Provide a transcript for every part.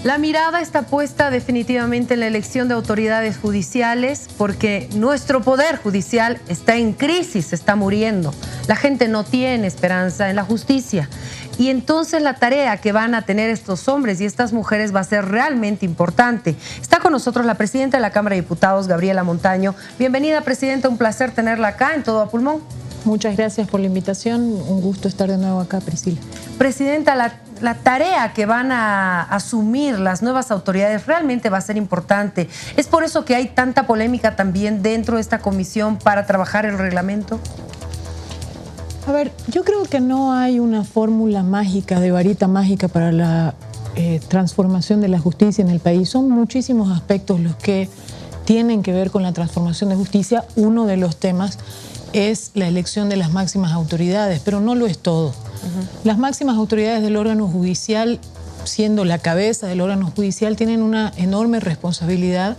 La mirada está puesta definitivamente en la elección de autoridades judiciales porque nuestro poder judicial está en crisis, está muriendo. La gente no tiene esperanza en la justicia. Y entonces la tarea que van a tener estos hombres y estas mujeres va a ser realmente importante. Está con nosotros la presidenta de la Cámara de Diputados, Gabriela Montaño. Bienvenida, presidenta, un placer tenerla acá en Todo a Pulmón. Muchas gracias por la invitación, un gusto estar de nuevo acá, Priscila. Presidenta, la tarea que van a asumir las nuevas autoridades realmente va a ser importante. ¿Es por eso que hay tanta polémica también dentro de esta comisión para trabajar el reglamento? A ver, yo creo que no hay una fórmula mágica, de varita mágica para la transformación de la justicia en el país. Son muchísimos aspectos los que tienen que ver con la transformación de justicia. Uno de los temas es la elección de las máximas autoridades, pero no lo es todo. Las máximas autoridades del órgano judicial, siendo la cabeza del órgano judicial, tienen una enorme responsabilidad,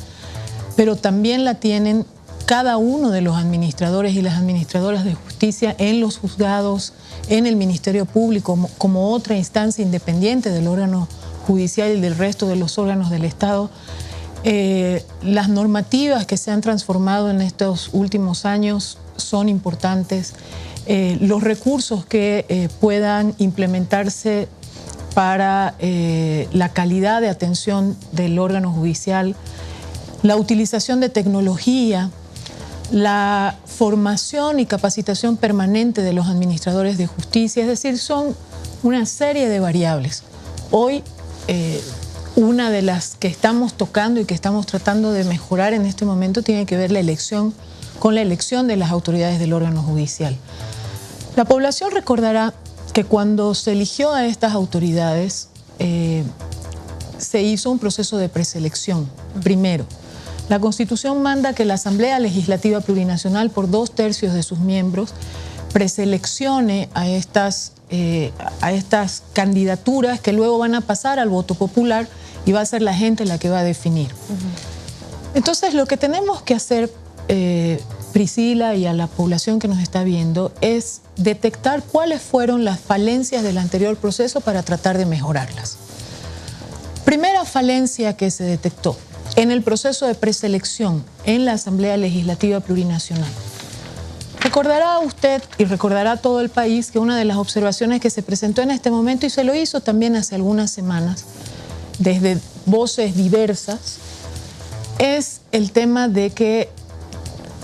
pero también la tienen cada uno de los administradores y las administradoras de justicia en los juzgados, en el Ministerio Público, como otra instancia independiente del órgano judicial y del resto de los órganos del Estado. Las normativas que se han transformado en estos últimos años son importantes. Los recursos que puedan implementarse para la calidad de atención del órgano judicial, la utilización de tecnología, la formación y capacitación permanente de los administradores de justicia, es decir, son una serie de variables. Hoy, una de las que estamos tocando y que estamos tratando de mejorar en este momento tiene que ver con la elección de las autoridades del órgano judicial. La población recordará que cuando se eligió a estas autoridades, se hizo un proceso de preselección. Primero, la Constitución manda que la Asamblea Legislativa Plurinacional, por 2/3 de sus miembros, preseleccione a estas candidaturas que luego van a pasar al voto popular y va a ser la gente la que va a definir. Entonces, lo que tenemos que hacer, Priscila, y a la población que nos está viendo, es detectar cuáles fueron las falencias del anterior proceso para tratar de mejorarlas. Primera falencia que se detectó en el proceso de preselección en la Asamblea Legislativa Plurinacional. Recordará usted y recordará todo el país que una de las observaciones que se presentó en este momento, y se lo hizo también hace algunas semanas, desde voces diversas, es el tema de que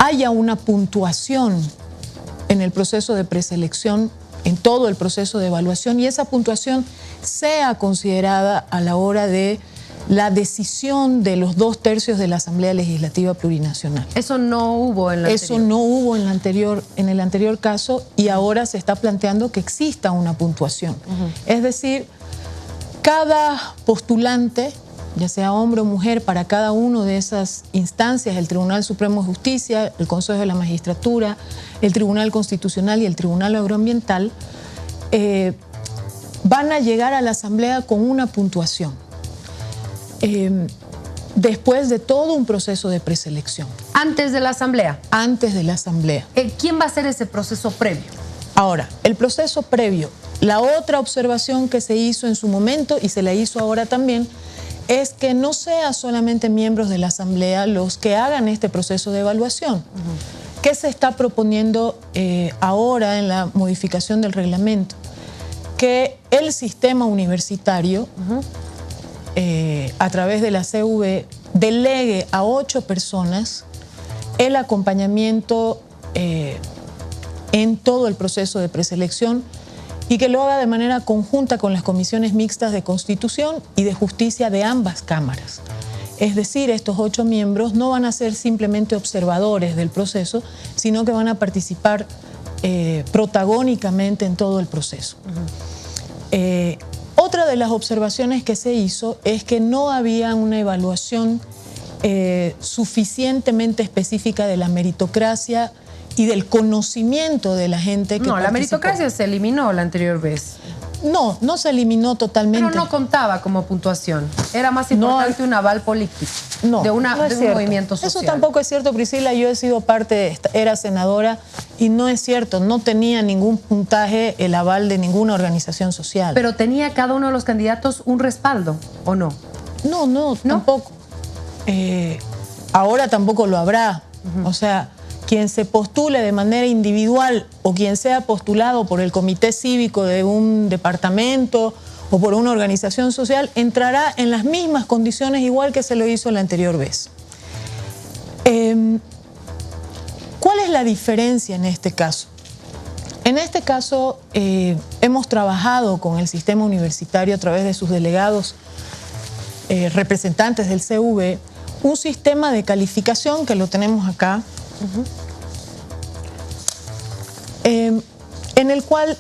haya una puntuación en el proceso de preselección, en todo el proceso de evaluación, y esa puntuación sea considerada a la hora de la decisión de los 2/3 de la Asamblea Legislativa Plurinacional. Eso no hubo en la anterior. Eso no hubo en el anterior caso, y ahora se está planteando que exista una puntuación. Es decir, cada postulante, ya sea hombre o mujer, para cada una de esas instancias, el Tribunal Supremo de Justicia, el Consejo de la Magistratura, el Tribunal Constitucional y el Tribunal Agroambiental, van a llegar a la Asamblea con una puntuación, después de todo un proceso de preselección. ¿Antes de la Asamblea? Antes de la Asamblea. ¿Quién va a hacer ese proceso previo? Ahora, el proceso previo, la otra observación que se hizo en su momento y se la hizo ahora también, es que no sean solamente miembros de la Asamblea los que hagan este proceso de evaluación. ¿Qué se está proponiendo ahora en la modificación del reglamento? Que el sistema universitario, a través de la CV, delegue a 8 personas el acompañamiento en todo el proceso de preselección, y que lo haga de manera conjunta con las comisiones mixtas de Constitución y de Justicia de ambas cámaras. Es decir, estos 8 miembros no van a ser simplemente observadores del proceso, sino que van a participar protagónicamente en todo el proceso. Otra de las observaciones que se hizo es que no había una evaluación suficientemente específica de la meritocracia y del conocimiento de la gente que participó. La meritocracia se eliminó la anterior vez. No, no se eliminó totalmente. Pero no contaba como puntuación. Era más importante un aval político de un movimiento social. Eso tampoco es cierto, Priscila. Yo he sido parte, era senadora, y no es cierto. No tenía ningún puntaje el aval de ninguna organización social. Pero tenía cada uno de los candidatos un respaldo, ¿o no? No, tampoco. Ahora tampoco lo habrá. O sea, quien se postule de manera individual o quien sea postulado por el comité cívico de un departamento o por una organización social entrará en las mismas condiciones igual que se lo hizo la anterior vez. ¿Cuál es la diferencia en este caso? En este caso hemos trabajado con el sistema universitario a través de sus delegados representantes del CV, un sistema de calificación que lo tenemos acá, en el cual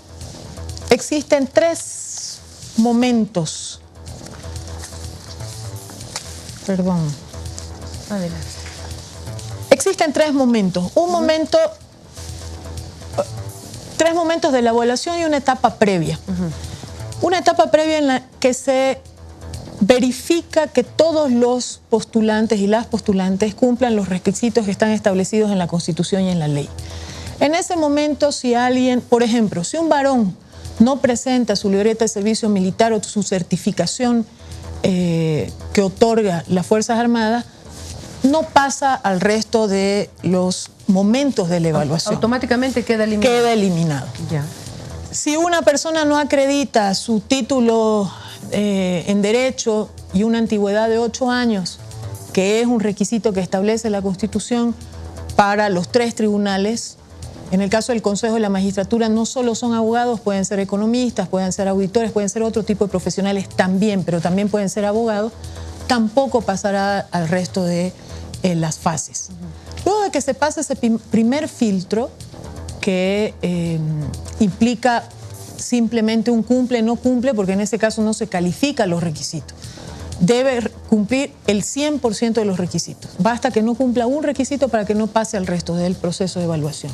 existen 3 momentos. Perdón. Adelante. Existen 3 momentos. Un momento, 3 momentos de la evaluación y una etapa previa. Una etapa previa en la que se verifica que todos los postulantes y las postulantes cumplan los requisitos que están establecidos en la Constitución y en la ley. En ese momento, si alguien, por ejemplo, si un varón no presenta su libreta de servicio militar o su certificación que otorga las Fuerzas Armadas, no pasa al resto de los momentos de la evaluación. Automáticamente queda eliminado. Queda eliminado. Ya. Si una persona no acredita su título en Derecho y una antigüedad de 8 años, que es un requisito que establece la Constitución para los 3 tribunales, en el caso del Consejo de la Magistratura no solo son abogados, pueden ser economistas, pueden ser auditores, pueden ser otro tipo de profesionales también, pero también pueden ser abogados, tampoco pasará al resto de las fases. Luego de que se pase ese primer filtro, que implica simplemente un cumple, no cumple, porque en ese caso no se califican los requisitos. Debe cumplir el 100% de los requisitos. Basta que no cumpla un requisito para que no pase al resto del proceso de evaluación.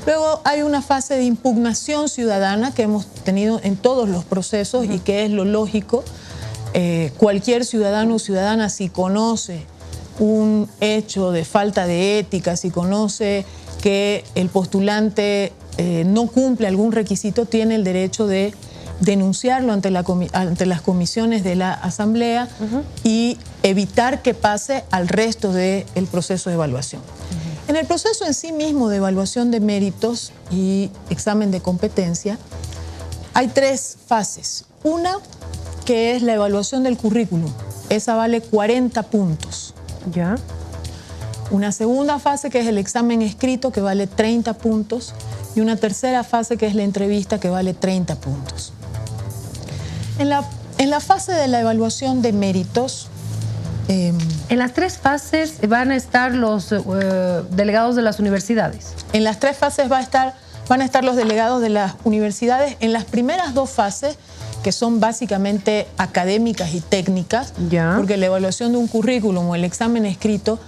Luego hay una fase de impugnación ciudadana que hemos tenido en todos los procesos y que es lo lógico. Cualquier ciudadano o ciudadana, si conoce un hecho de falta de ética, si conoce que el postulante no cumple algún requisito, tiene el derecho de denunciarlo ante las comisiones de la Asamblea y evitar que pase al resto del proceso de evaluación. En el proceso en sí mismo de evaluación de méritos y examen de competencia, hay 3 fases. Una, que es la evaluación del currículum. Esa vale 40 puntos. Ya. Una segunda fase, que es el examen escrito, que vale 30 puntos. Y una tercera fase, que es la entrevista, que vale 30 puntos. En la fase de la evaluación de méritos... en las 3 fases van a estar los delegados de las universidades. En las 3 fases van a estar los delegados de las universidades. En las primeras 2 fases, que son básicamente académicas y técnicas, ya. Porque la evaluación de un currículum o el examen escrito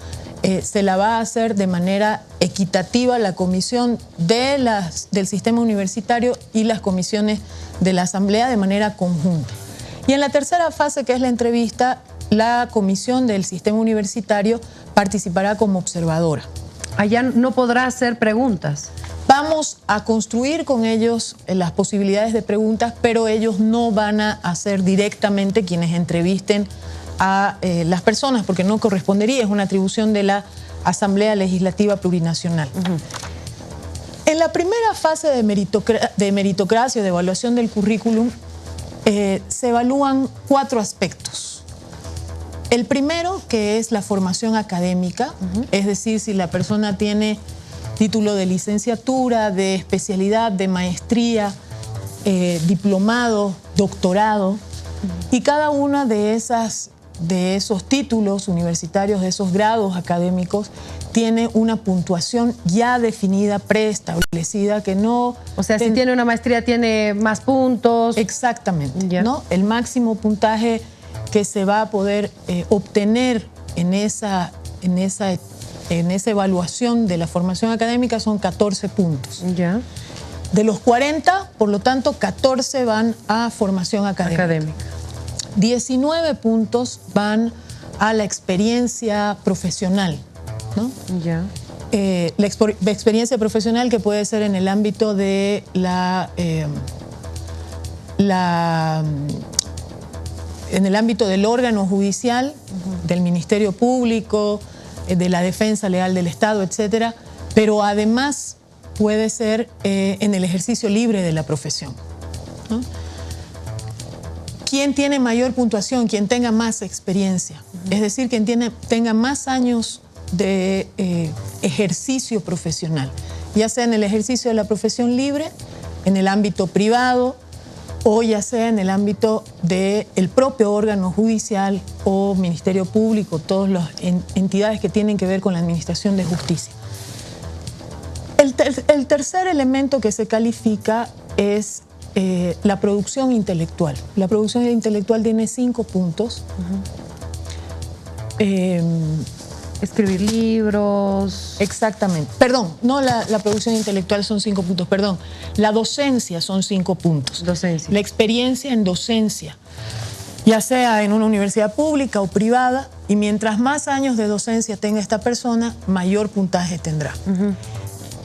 se la va a hacer de manera equitativa la comisión del sistema universitario y las comisiones de la Asamblea de manera conjunta. Y en la tercera fase, que es la entrevista, la comisión del sistema universitario participará como observadora. Allá no podrá hacer preguntas. Vamos a construir con ellos las posibilidades de preguntas, pero ellos no van a ser directamente quienes entrevisten a las personas, porque no correspondería, es una atribución de la Asamblea Legislativa Plurinacional. En la primera fase de meritocracia o de evaluación del currículum, se evalúan 4 aspectos. El primero, que es la formación académica, es decir, si la persona tiene título de licenciatura, de especialidad, de maestría, diplomado, doctorado, y cada una de esos títulos universitarios, de esos grados académicos, tiene una puntuación ya definida, preestablecida, que no... O sea, si tiene una maestría tiene más puntos. Exactamente, ¿no? El máximo puntaje que se va a poder obtener en esa evaluación de la formación académica son 14 puntos. Ya. De los 40, por lo tanto, 14 van a formación académica. 19 puntos van a la experiencia profesional, ¿no? Ya. La experiencia profesional, que puede ser en el ámbito de en el ámbito del órgano judicial, del Ministerio Público, de la defensa legal del Estado, etcétera, pero además puede ser en el ejercicio libre de la profesión, ¿no? ¿Quién tiene mayor puntuación? Quien tenga más experiencia, es decir, quien tenga más años de ejercicio profesional, ya sea en el ejercicio de la profesión libre, en el ámbito privado, o ya sea en el ámbito del propio órgano judicial o Ministerio Público, todas las entidades que tienen que ver con la administración de justicia. El tercer elemento que se califica es la producción intelectual. La producción intelectual tiene 5 puntos. Escribir libros. Exactamente. Perdón, no la producción intelectual son 5 puntos, perdón. La docencia son 5 puntos. Docencia. La experiencia en docencia, ya sea en una universidad pública o privada, y mientras más años de docencia tenga esta persona, mayor puntaje tendrá.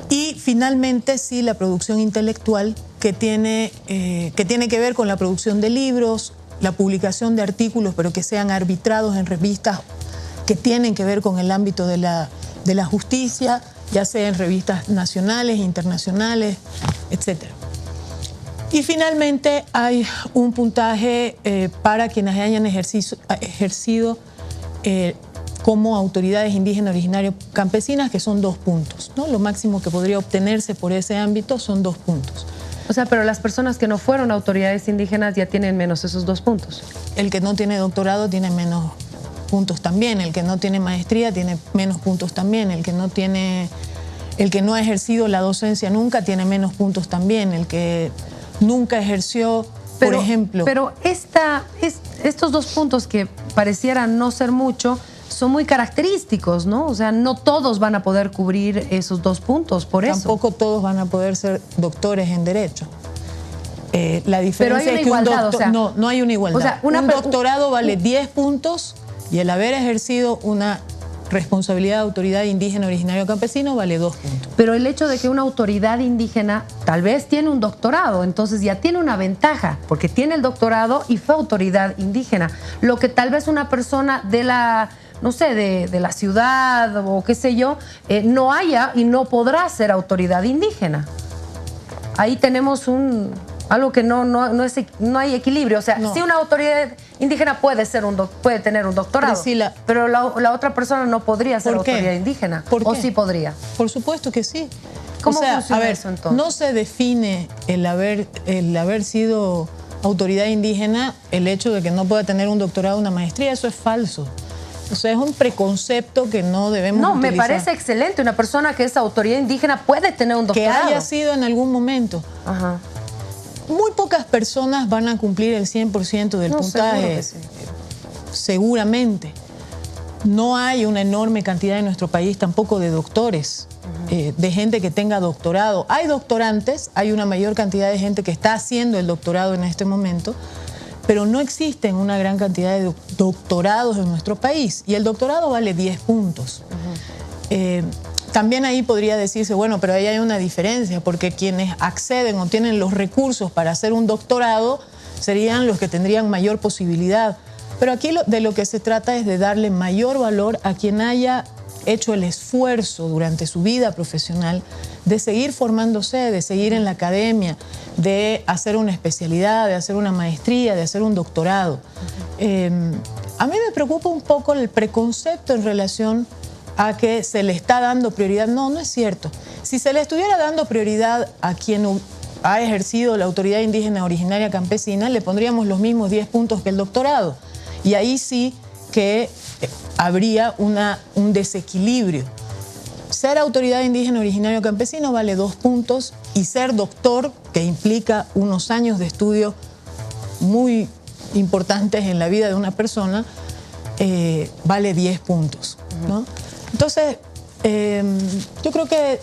Y finalmente, sí, la producción intelectual, que tiene que ver con la producción de libros, la publicación de artículos, pero que sean arbitrados en revistas que tienen que ver con el ámbito de la justicia, ya sea en revistas nacionales, internacionales, etc. Y finalmente hay un puntaje para quienes hayan ejercido como autoridades indígenas originarias campesinas, que son 2 puntos, ¿no? Lo máximo que podría obtenerse por ese ámbito son 2 puntos. O sea, pero las personas que no fueron autoridades indígenas ya tienen menos esos 2 puntos. El que no tiene doctorado tiene menos puntos también, el que no tiene maestría tiene menos puntos también, el que no ha ejercido la docencia nunca tiene menos puntos también, el que nunca ejerció, por ejemplo. Pero estos 2 puntos que parecieran no ser mucho son muy característicos, ¿no? O sea, no todos van a poder cubrir esos 2 puntos, por eso. Tampoco todos van a poder ser doctores en Derecho. La diferencia es que igualdad, no hay una igualdad. O sea, un doctorado vale 10 puntos y el haber ejercido una responsabilidad de autoridad indígena originario campesino vale 2 puntos. Pero el hecho de que una autoridad indígena tal vez tiene un doctorado, entonces ya tiene una ventaja, porque tiene el doctorado y fue autoridad indígena. Lo que tal vez una persona de la, no sé, de la ciudad o qué sé yo, no haya y no podrá ser autoridad indígena. Ahí tenemos algo que no hay equilibrio. O sea, sí, una autoridad indígena puede tener un doctorado, Priscila, pero la otra persona no podría ser autoridad indígena. ¿Por qué? ¿O sí podría? Por supuesto que sí. ¿Cómo funciona eso entonces? No se define el haber sido autoridad indígena el hecho de que no pueda tener un doctorado o una maestría. Eso es falso. O sea, es un preconcepto que no debemos utilizar. Me parece excelente. Una persona que es autoridad indígena puede tener un doctorado. Que haya sido en algún momento. Ajá. Muy pocas personas van a cumplir el 100% del puntaje, seguramente. No hay una enorme cantidad en nuestro país tampoco de doctores, de gente que tenga doctorado. Hay doctorantes, hay una mayor cantidad de gente que está haciendo el doctorado en este momento, pero no existen una gran cantidad de doctorados en nuestro país. Y el doctorado vale 10 puntos. También ahí podría decirse, bueno, pero ahí hay una diferencia, porque quienes acceden o tienen los recursos para hacer un doctorado serían los que tendrían mayor posibilidad. Pero aquí de lo que se trata es de darle mayor valor a quien haya hecho el esfuerzo durante su vida profesional de seguir formándose, de seguir en la academia, de hacer una especialidad, de hacer una maestría, de hacer un doctorado. A mí me preocupa un poco el preconcepto en relación a que se le está dando prioridad. No, no es cierto. Si se le estuviera dando prioridad a quien ha ejercido la autoridad indígena originaria campesina, le pondríamos los mismos 10 puntos que el doctorado. Y ahí sí que habría un desequilibrio. Ser autoridad indígena originario campesino vale 2 puntos y ser doctor, que implica unos años de estudio muy importantes en la vida de una persona, vale 10 puntos, ¿no? Entonces, yo creo que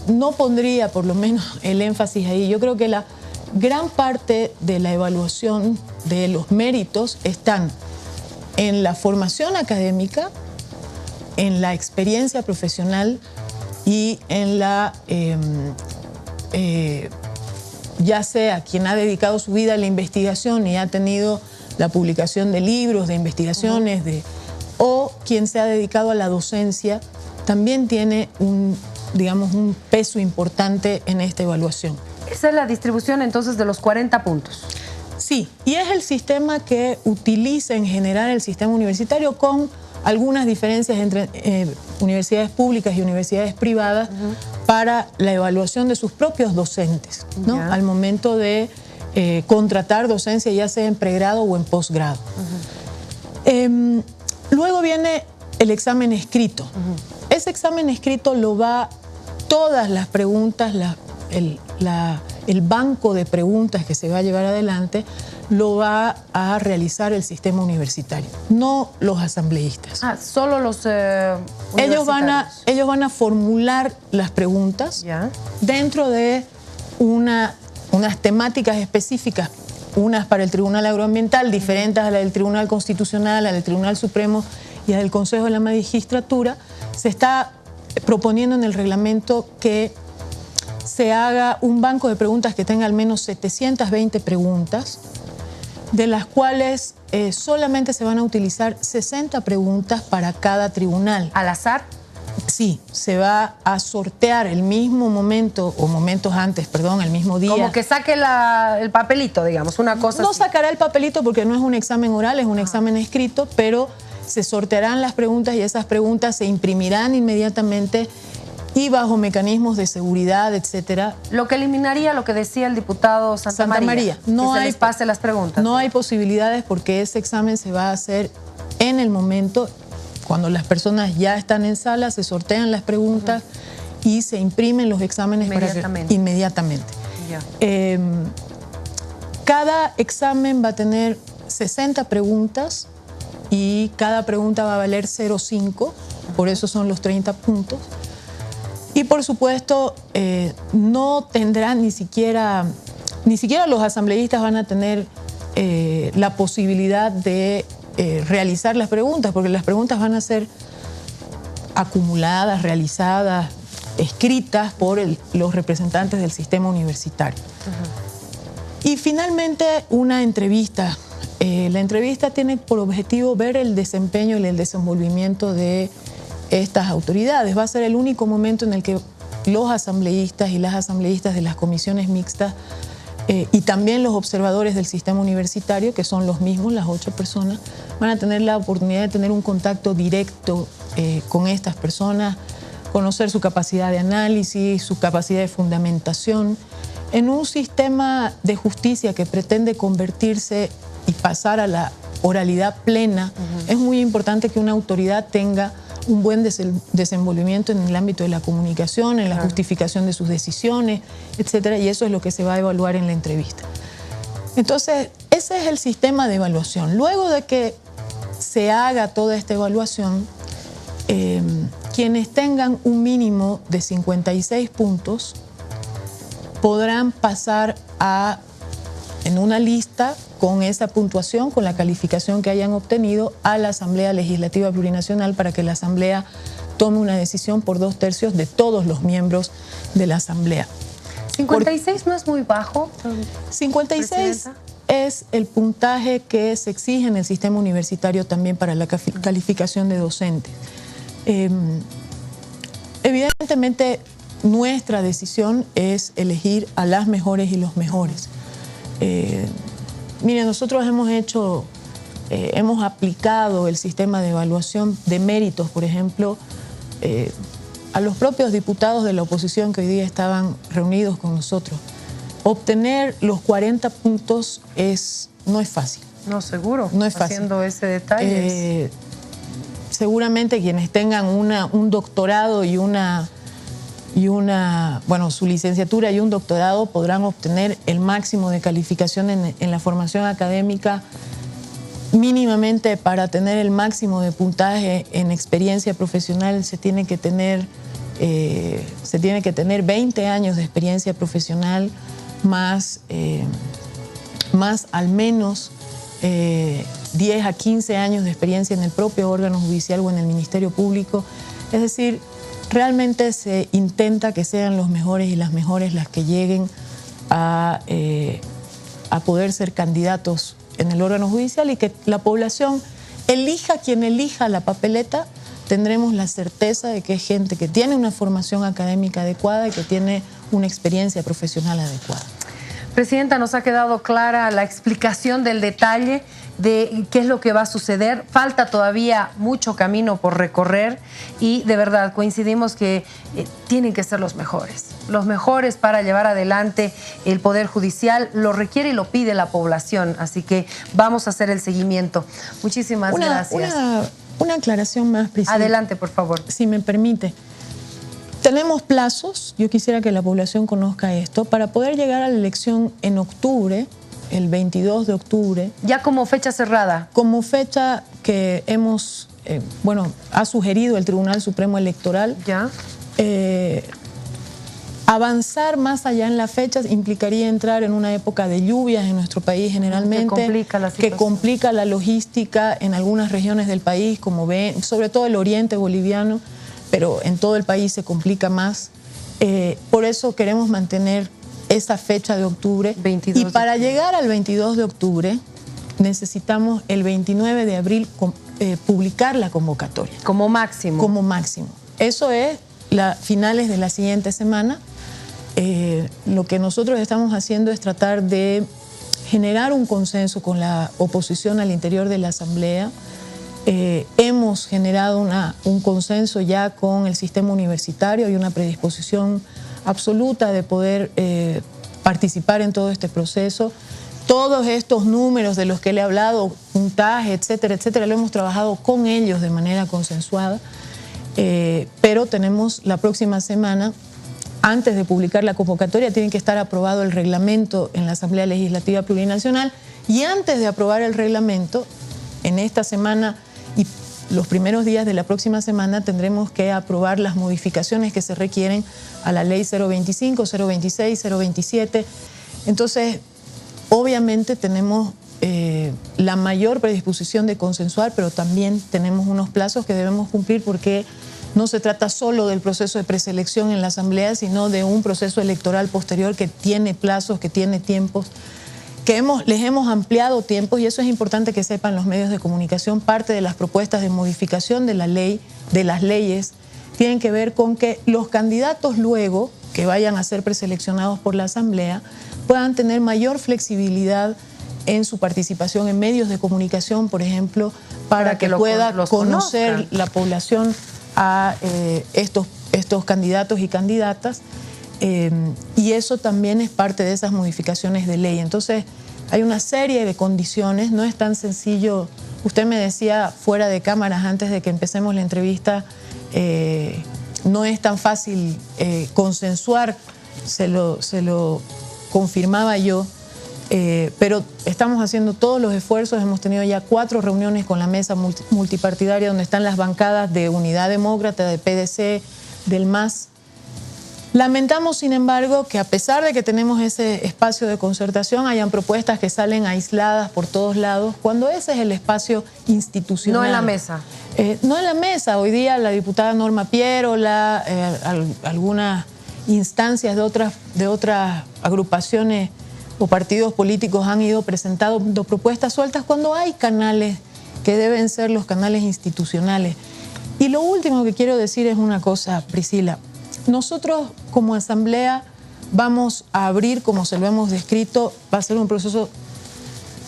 no pondría por lo menos el énfasis ahí. Yo creo que la gran parte de la evaluación de los méritos están en la formación académica, en la experiencia profesional y en la, ya sea quien ha dedicado su vida a la investigación y ha tenido la publicación de libros, de investigaciones, o quien se ha dedicado a la docencia, también tiene digamos, un peso importante en esta evaluación. Esa es la distribución entonces de los 40 puntos. Sí, y es el sistema que utiliza en general el sistema universitario, con algunas diferencias entre universidades públicas y universidades privadas para la evaluación de sus propios docentes, ¿no? Al momento de contratar docencia, ya sea en pregrado o en posgrado. Luego viene el examen escrito. Ese examen escrito lo va, todas las preguntas, el banco de preguntas que se va a llevar adelante, lo va a realizar el sistema universitario, no los asambleístas. Solo los ellos van a formular las preguntas dentro de unas temáticas específicas, unas para el Tribunal Agroambiental, diferentes a la del Tribunal Constitucional, a la del Tribunal Supremo y a la del Consejo de la Magistratura. Se está proponiendo en el reglamento que se haga un banco de preguntas que tenga al menos 720 preguntas, de las cuales solamente se van a utilizar 60 preguntas para cada tribunal. ¿Al azar? Sí, se va a sortear el mismo momento, o momentos antes, perdón, el mismo día. Como que saque el papelito, digamos, una cosa No así. sacará el papelito porque no es un examen oral, es un examen escrito, pero se sortearán las preguntas y esas preguntas se imprimirán inmediatamente y bajo mecanismos de seguridad, etcétera. Lo que eliminaría lo que decía el diputado Santa María. No que se les pase las preguntas. No hay posibilidades porque ese examen se va a hacer en el momento, cuando las personas ya están en sala, se sortean las preguntas y se imprimen los exámenes inmediatamente. Cada examen va a tener 60 preguntas y cada pregunta va a valer 0,5, por eso son los 30 puntos. Y por supuesto, no tendrán ni siquiera los asambleístas van a tener la posibilidad de realizar las preguntas, porque las preguntas van a ser acumuladas, realizadas, escritas por los representantes del sistema universitario. Y finalmente, una entrevista. La entrevista tiene por objetivo ver el desempeño y el desenvolvimiento de estas autoridades. Va a ser el único momento en el que los asambleístas y las asambleístas de las comisiones mixtas y también los observadores del sistema universitario, que son los mismos, las 8 personas, van a tener la oportunidad de tener un contacto directo con estas personas, conocer su capacidad de análisis, su capacidad de fundamentación, en un sistema de justicia que pretende convertirse y pasar a la oralidad plena. Es muy importante que una autoridad tenga un buen desenvolvimiento en el ámbito de la comunicación, en la justificación de sus decisiones, etcétera, y eso es lo que se va a evaluar en la entrevista. Entonces, ese es el sistema de evaluación. Luego de que se haga toda esta evaluación, quienes tengan un mínimo de 56 puntos podrán pasar en una lista con esa puntuación, con la calificación que hayan obtenido, a la Asamblea Legislativa Plurinacional para que la Asamblea tome una decisión por 2/3 de todos los miembros de la Asamblea. 56 no es muy bajo. 56 es el puntaje que se exige en el sistema universitario también para la calificación de docentes. Evidentemente, nuestra decisión es elegir a las mejores y los mejores. Miren, nosotros hemos aplicado el sistema de evaluación de méritos, por ejemplo, a los propios diputados de la oposición que hoy día estaban reunidos con nosotros. Obtener los 40 puntos no es fácil. No, seguro. No es fácil. Haciendo ese detalle. Seguramente quienes tengan un doctorado y su licenciatura y un doctorado podrán obtener el máximo de calificación en la formación académica. Mínimamente, para tener el máximo de puntaje en experiencia profesional se tiene que tener 20 años de experiencia profesional más al menos 10 a 15 años de experiencia en el propio órgano judicial o en el Ministerio Público. Es decir, realmente se intenta que sean los mejores y las mejores las que lleguen a poder ser candidatos en el órgano judicial y que la población elija quien elija la papeleta, tendremos la certeza de que es gente que tiene una formación académica adecuada y que tiene una experiencia profesional adecuada. Presidenta, nos ha quedado clara la explicación del detalle de qué es lo que va a suceder. Falta todavía mucho camino por recorrer y de verdad coincidimos que tienen que ser los mejores para llevar adelante el Poder Judicial. Lo requiere y lo pide la población, así que vamos a hacer el seguimiento. Muchísimas gracias. Una aclaración más, Priscila. Adelante, por favor. Si me permite. Tenemos plazos, yo quisiera que la población conozca esto, para poder llegar a la elección en octubre, el 22 de octubre. Ya como fecha cerrada. Como fecha que hemos, ha sugerido el Tribunal Supremo Electoral. Ya. Avanzar más allá en las fechas implicaría entrar en una época de lluvias en nuestro país generalmente, que complica la logística en algunas regiones del país, como ven, sobre todo el oriente boliviano, pero en todo el país se complica más. Por eso queremos mantener esa fecha de octubre. Y para llegar al 22 de octubre necesitamos el 29 de abril publicar la convocatoria. Como máximo. Como máximo. Eso es finales de la siguiente semana. Lo que nosotros estamos haciendo es tratar de generar un consenso con la oposición al interior de la Asamblea. Hemos generado un consenso ya con el sistema universitario y una predisposición absoluta de poder participar en todo este proceso. Todos estos números de los que le he hablado, puntaje, etcétera, etcétera, lo hemos trabajado con ellos de manera consensuada, pero tenemos la próxima semana, antes de publicar la convocatoria, tiene que estar aprobado el reglamento en la Asamblea Legislativa Plurinacional, y antes de aprobar el reglamento, en esta semana y los primeros días de la próxima semana tendremos que aprobar las modificaciones que se requieren a la ley 025, 026, 027. Entonces, obviamente tenemos la mayor predisposición de consensuar, pero también tenemos unos plazos que debemos cumplir porque no se trata solo del proceso de preselección en la Asamblea, sino de un proceso electoral posterior que tiene plazos, que tiene tiempos, que les hemos ampliado tiempos, y eso es importante que sepan los medios de comunicación. Parte de las propuestas de modificación de la ley, de las leyes, tienen que ver con que los candidatos luego, que vayan a ser preseleccionados por la Asamblea, puedan tener mayor flexibilidad en su participación en medios de comunicación, por ejemplo, para que pueda conocer la población a estos candidatos y candidatas. Y eso también es parte de esas modificaciones de ley. Entonces, hay una serie de condiciones, no es tan sencillo. Usted me decía fuera de cámaras, antes de que empecemos la entrevista, no es tan fácil consensuar, se lo confirmaba yo, pero estamos haciendo todos los esfuerzos. Hemos tenido ya 4 reuniones con la mesa multipartidaria donde están las bancadas de Unidad Demócrata, de PDC, del MAS. Lamentamos, sin embargo, que a pesar de que tenemos ese espacio de concertación, hayan propuestas que salen aisladas por todos lados, cuando ese es el espacio institucional. No en la mesa. No en la mesa. Hoy día la diputada Norma Pierola, algunas instancias de otras agrupaciones o partidos políticos han ido presentando propuestas sueltas cuando hay canales que deben ser los canales institucionales. Y lo último que quiero decir es una cosa, Priscila. Nosotros como Asamblea vamos a abrir, como se lo hemos descrito, va a ser un proceso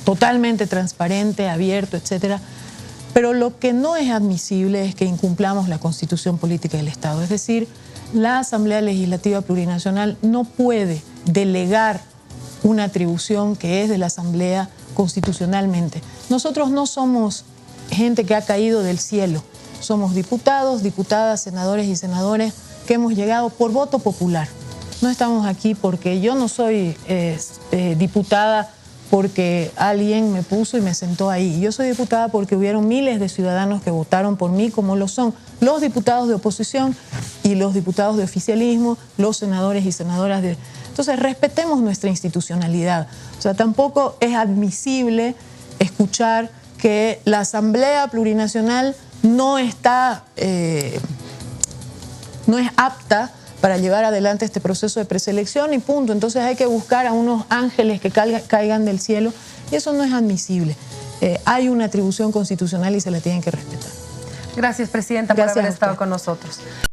totalmente transparente, abierto, etcétera. Pero lo que no es admisible es que incumplamos la Constitución Política del Estado. Es decir, la Asamblea Legislativa Plurinacional no puede delegar una atribución que es de la Asamblea constitucionalmente. Nosotros no somos gente que ha caído del cielo. Somos diputados, diputadas, senadores y senadores que hemos llegado por voto popular. No estamos aquí porque yo no soy diputada porque alguien me puso y me sentó ahí. Yo soy diputada porque hubieron miles de ciudadanos que votaron por mí, como lo son los diputados de oposición y los diputados de oficialismo, los senadores y senadoras de... Entonces, respetemos nuestra institucionalidad. O sea, tampoco es admisible escuchar que la Asamblea Plurinacional no está... no es apta para llevar adelante este proceso de preselección y punto. Entonces hay que buscar a unos ángeles que caigan del cielo. Y eso no es admisible. Hay una atribución constitucional y se la tienen que respetar. Gracias, Presidenta, por haber estado con nosotros.